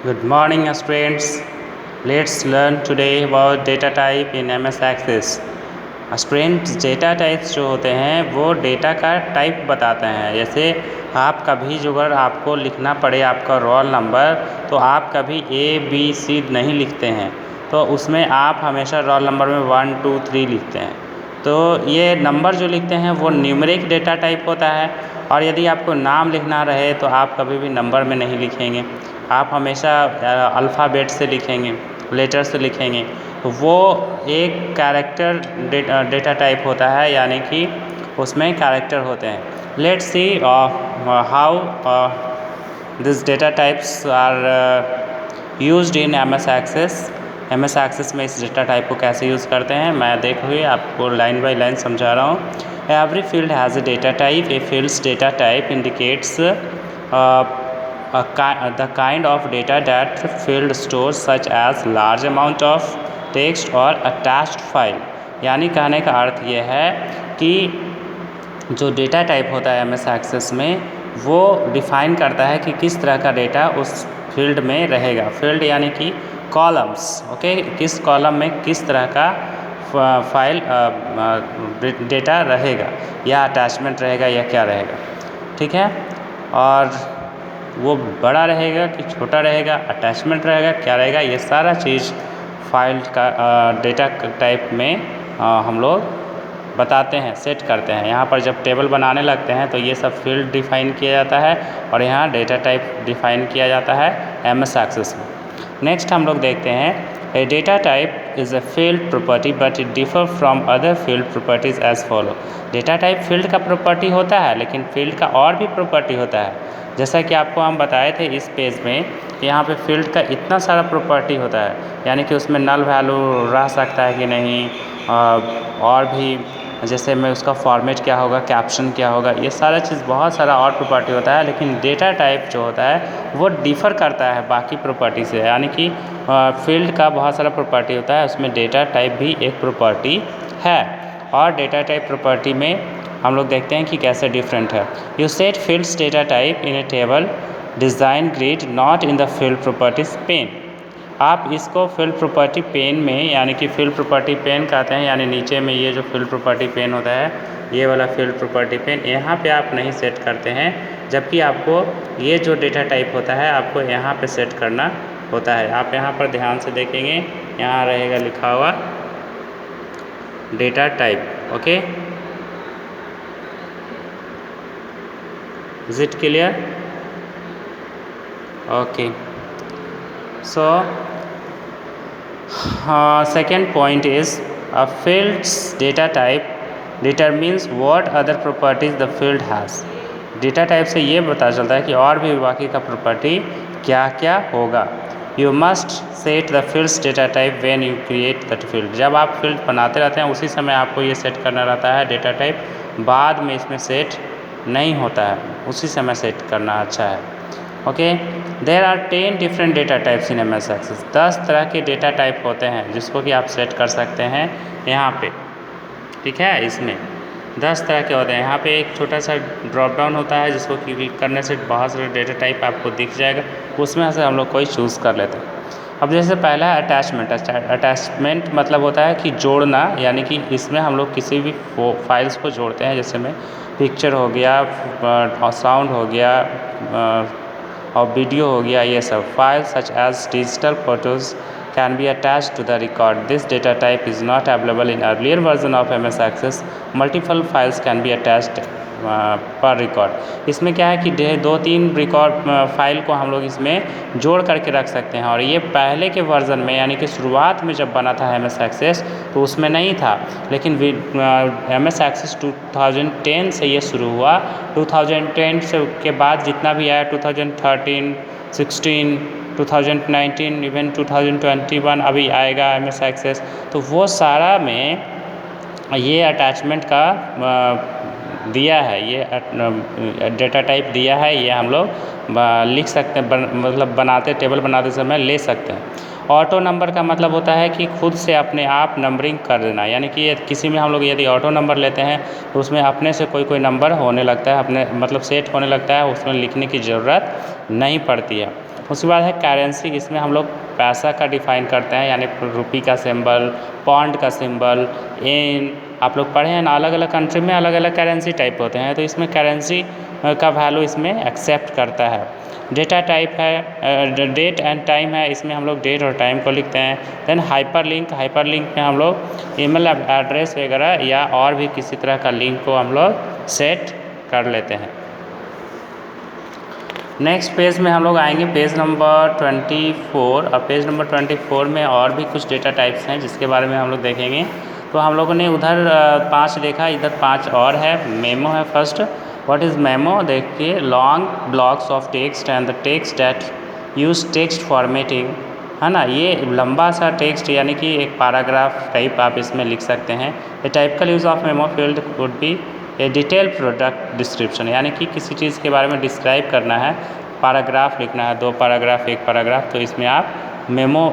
Good morning, students. Let's learn today about data type in MS Access. Students, data types जो होते हैं वो data का type बताते हैं। जैसे आप कभी जो अगर आपको लिखना पड़े आपका रोल नंबर, तो आप कभी ABC नहीं लिखते हैं, तो उसमें आप हमेशा रोल नंबर में 1 2 3 लिखते हैं। तो ये नंबर जो लिखते हैं वो न्यूमेरिक डेटा टाइप होता है। और यदि आपको नाम लिखना रहे तो आप कभी भी नंबर में नहीं लिखेंगे, आप हमेशा अल्फ़ाबेट से लिखेंगे, लेटर से लिखेंगे। वो एक कैरेक्टर डेटा टाइप होता है, यानी कि उसमें कैरेक्टर होते हैं। Let's see how this data types are used in MS Access। MS Access में इस डेटा टाइप को कैसे यूज़ करते हैं मैं देखिए आपको लाइन बाय लाइन समझा रहा हूँ। Every field has a data type. A fields data type indicates the kind of data that field stores, such as large amount of text or attached file। यानी कहने का अर्थ ये है कि जो डेटा टाइप होता है MS Access में, वो डिफ़ाइन करता है कि किस तरह का डेटा उस फील्ड में रहेगा। फील्ड यानी कि कॉलम्स, ओके, किस कॉलम में किस तरह का फाइल डेटा रहेगा, या अटैचमेंट रहेगा, या क्या रहेगा, ठीक है। और वो बड़ा रहेगा कि छोटा रहेगा, अटैचमेंट रहेगा, क्या रहेगा, ये सारा चीज़ फाइल का डेटा टाइप में हम लोग बताते हैं, सेट करते हैं। यहाँ पर जब टेबल बनाने लगते हैं तो ये सब फील्ड डिफ़ाइन किया जाता है और यहाँ डेटा टाइप डिफ़ाइन किया जाता है MS Access में। नेक्स्ट हम लोग देखते हैं, a data type is a field property but it differ from other field properties as follow. Data type field का प्रॉपर्टी होता है, लेकिन फील्ड का और भी प्रॉपर्टी होता है। जैसा कि आपको हम बताए थे इस पेज में, यहाँ पे फील्ड का इतना सारा प्रॉपर्टी होता है, यानी कि उसमें नल वैल्यू रह सकता है कि नहीं, और भी जैसे में उसका फॉर्मेट क्या होगा, कैप्शन क्या होगा, ये सारा चीज़ बहुत सारा और प्रॉपर्टी होता है। लेकिन डेटा टाइप जो होता है वो डिफ़र करता है बाकी प्रॉपर्टी से, यानी कि फील्ड का बहुत सारा प्रॉपर्टी होता है, उसमें डेटा टाइप भी एक प्रॉपर्टी है। और डेटा टाइप प्रॉपर्टी में हम लोग देखते हैं कि कैसे डिफरेंट है। You set fields data type in a table design grid not in the field properties pane. आप इसको फील्ड प्रॉपर्टी पेन में, यानी कि फील्ड प्रॉपर्टी पेन कहते हैं, यानी नीचे में ये जो फील्ड प्रॉपर्टी पेन होता है, ये वाला फील्ड प्रॉपर्टी पेन, यहाँ पे आप नहीं सेट करते हैं। जबकि आपको ये जो डेटा टाइप होता है आपको यहाँ पे सेट करना होता है। आप यहाँ पर ध्यान से देखेंगे, यहाँ रहेगा लिखा हुआ data type, okay. Is it clear? Okay. So second point is a field's data type determines what other properties the field has। Data type से ये पता चलता है कि और भी बाकी का प्रॉपर्टी क्या क्या होगा। You must set the fields data type when you create that field. जब आप फील्ड बनाते रहते हैं उसी समय आपको ये सेट करना रहता है डेटा टाइप, बाद में इसमें सेट नहीं होता है, उसी समय सेट करना अच्छा है, okay. There are 10 different data types in MS Access। 10 तरह के डेटा टाइप होते हैं जिसको कि आप सेट कर सकते हैं यहाँ पे, ठीक है। इसमें 10 तरह के होते हैं। यहाँ पे एक छोटा सा ड्रॉप डाउन होता है जिसको क्लिक करने से बहुत सारे डेटा टाइप आपको दिख जाएगा, उसमें से हम लोग कोई चूज़ कर लेते हैं। अब जैसे पहला है अटैचमेंट। अटैचमेंट मतलब होता है कि जोड़ना, यानी कि इसमें हम लोग किसी भी फाइल्स को जोड़ते हैं, जैसे में पिक्चर हो गया, साउंड हो गया, और वीडियो हो गया, ये सब file such as digital photos can be attached to the record. This data type is not available in earlier version of MS Access. Multiple files can be attached per record। इसमें क्या है कि 2-3 record file को हम लोग इसमें जोड़ करके रख सकते हैं। और ये पहले के वर्ज़न में, यानी कि शुरुआत में जब बना था MS Access तो उसमें नहीं था, लेकिन MS Access 2010 से ये शुरू हुआ। 2010 से के बाद जितना भी आया, 2013, 16, 2019, इवन 2021 अभी आएगा MS Access, तो वो सारा में ये अटैचमेंट का दिया है, ये डेटा टाइप दिया है। ये हम लोग लिख सकते हैं, मतलब बनाते टेबल बनाते समय ले सकते हैं। ऑटो नंबर का मतलब होता है कि खुद से अपने आप नंबरिंग कर देना, यानी कि किसी में हम लोग यदि ऑटो नंबर लेते हैं तो उसमें अपने से कोई नंबर होने लगता है, अपने मतलब सेट होने लगता है, उसमें लिखने की ज़रूरत नहीं पड़ती है। उसके बाद है करेंसी, इसमें हम लोग पैसा का डिफाइन करते हैं, यानी रुपी का सिंबल, पॉन्ड का सिंबल, एन। आप लोग पढ़े हैं ना, अलग अलग कंट्री में अलग अलग करेंसी टाइप होते हैं, तो इसमें करेंसी का वैल्यू इसमें एक्सेप्ट करता है। डेटा टाइप है, डेट एंड टाइम है, इसमें हम लोग डेट और टाइम को लिखते हैं। देन हाइपरलिंक, हाइपरलिंक में हम लोग ईमेल एड्रेस वगैरह या और भी किसी तरह का लिंक को हम लोग सेट कर लेते हैं। नेक्स्ट पेज में हम लोग आएंगे, पेज नंबर 24, और पेज नंबर 24 में और भी कुछ डेटा टाइप्स हैं जिसके बारे में हम लोग देखेंगे। तो हम लोगों ने उधर 5 देखा, इधर 5 और है। मेमो है फर्स्ट। What is memo? देखिए, long blocks of text and the text that use text formatting, है ना। ये लंबा सा टेक्स्ट यानी कि एक पैराग्राफ टाइप आप इसमें लिख सकते हैं। The typical use of memo field would be A detail product description, यानी कि किसी चीज़ के बारे में डिस्क्राइब करना है, पैराग्राफ लिखना है, 2 पैराग्राफ 1 पैराग्राफ, तो इसमें आप मेमो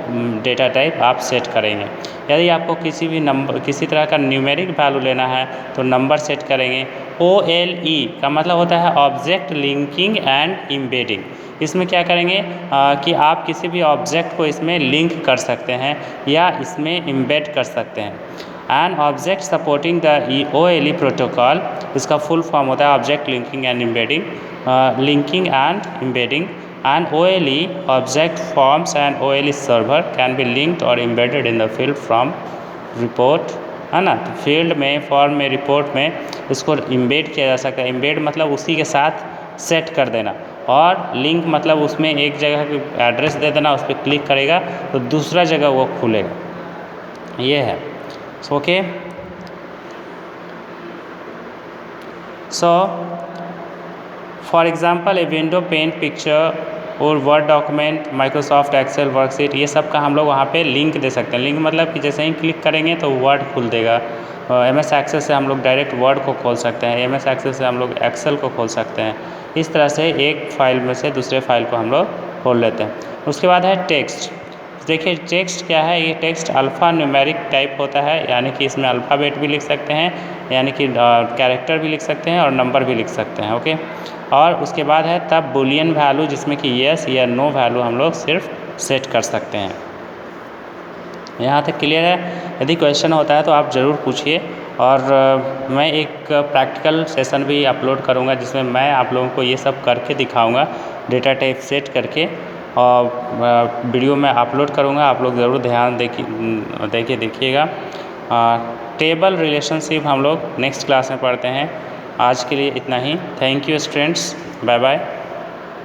डेटा टाइप आप सेट करेंगे। यदि आपको किसी भी नंबर, किसी तरह का न्यूमेरिक वैल्यू लेना है तो नंबर सेट करेंगे। OLE का मतलब होता है ऑब्जेक्ट लिंकिंग एंड एम्बेडिंग। इसमें क्या करेंगे कि आप किसी भी ऑब्जेक्ट को इसमें लिंक कर सकते हैं या इसमें एम्बेड कर सकते हैं। And object supporting the OLE protocol, इसका फुल फॉर्म होता है object linking and embedding, linking and embedding. And OLE object forms and OLE server can be linked और embedded in the field from report, है ना। तो field में, form में, report में इसको एम्बेड किया जा सकता है। एम्बेड मतलब उसी के साथ सेट कर देना, और लिंक मतलब उसमें एक जगह की एड्रेस दे देना, उस पर क्लिक करेगा तो दूसरा जगह वो खुलेगा। ये है। Okay, so for example a window, paint, picture और word document, Microsoft Excel, worksheet, ये सब का हम लोग वहाँ पे लिंक दे सकते हैं। लिंक मतलब कि जैसे ही क्लिक करेंगे तो वर्ड खुल देगा। MS एक्सेल से हम लोग डायरेक्ट वर्ड को खोल सकते हैं, MS एक्सेल से हम लोग एक्सेल को खोल सकते हैं। इस तरह से एक फाइल में से दूसरे फाइल को हम लोग खोल लेते हैं। उसके बाद है टेक्स्ट। देखिए टेक्स्ट क्या है, ये टेक्स्ट अल्फ़ा न्यूमेरिक टाइप होता है, यानी कि इसमें अल्फ़ाबेट भी लिख सकते हैं, यानी कि कैरेक्टर भी लिख सकते हैं और नंबर भी लिख सकते हैं। ओके, और उसके बाद है तब बुलियन वैल्यू, जिसमें कि येस या नो वैल्यू हम लोग सिर्फ सेट कर सकते हैं। यहाँ तक क्लियर है? यदि क्वेश्चन होता है तो आप ज़रूर पूछिए, और मैं एक प्रैक्टिकल सेशन भी अपलोड करूँगा जिसमें मैं आप लोगों को ये सब करके दिखाऊँगा, डेटा टाइप सेट करके, और वीडियो में अपलोड करूँगा। आप लोग ज़रूर ध्यान देखिएगा। टेबल रिलेशनशिप हम लोग नेक्स्ट क्लास में पढ़ते हैं। आज के लिए इतना ही। Thank you students, bye bye.